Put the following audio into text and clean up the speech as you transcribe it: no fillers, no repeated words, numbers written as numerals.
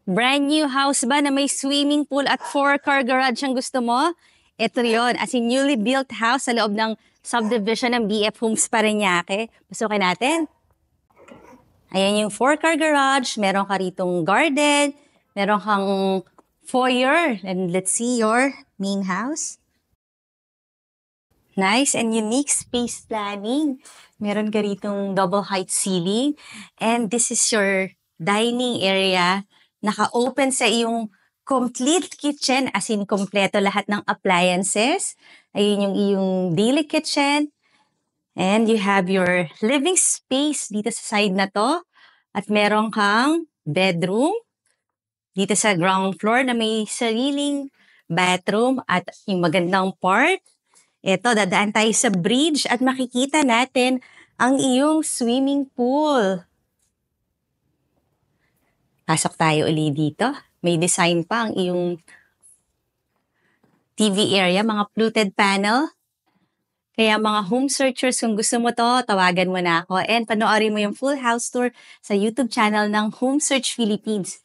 Brand new house ba na may swimming pool at 4-car garage ang gusto mo? Ito yon, as in newly built house sa loob ng subdivision ng BF Homes Parañaque. Pasukin natin. Ayan yung 4-car garage, meron ka ritong garden, meron kang foyer, and let's see your main house. Nice and unique space planning. Meron ka ritong double height ceiling, and this is your dining area. Naka-open sa iyong complete kitchen, as in kompleto lahat ng appliances. Ayun yung iyong daily kitchen. And you have your living space dito sa side na to. At meron kang bedroom dito sa ground floor na may sariling bathroom at yung magandang part. Ito, dadaan tayo sa bridge at makikita natin ang iyong swimming pool. Pasok tayo ulit dito. May design pa ang iyong TV area, mga fluted panel. Kaya mga home searchers, kung gusto mo to, tawagan mo na ako. And panoorin mo yung full house tour sa YouTube channel ng Home Search Philippines.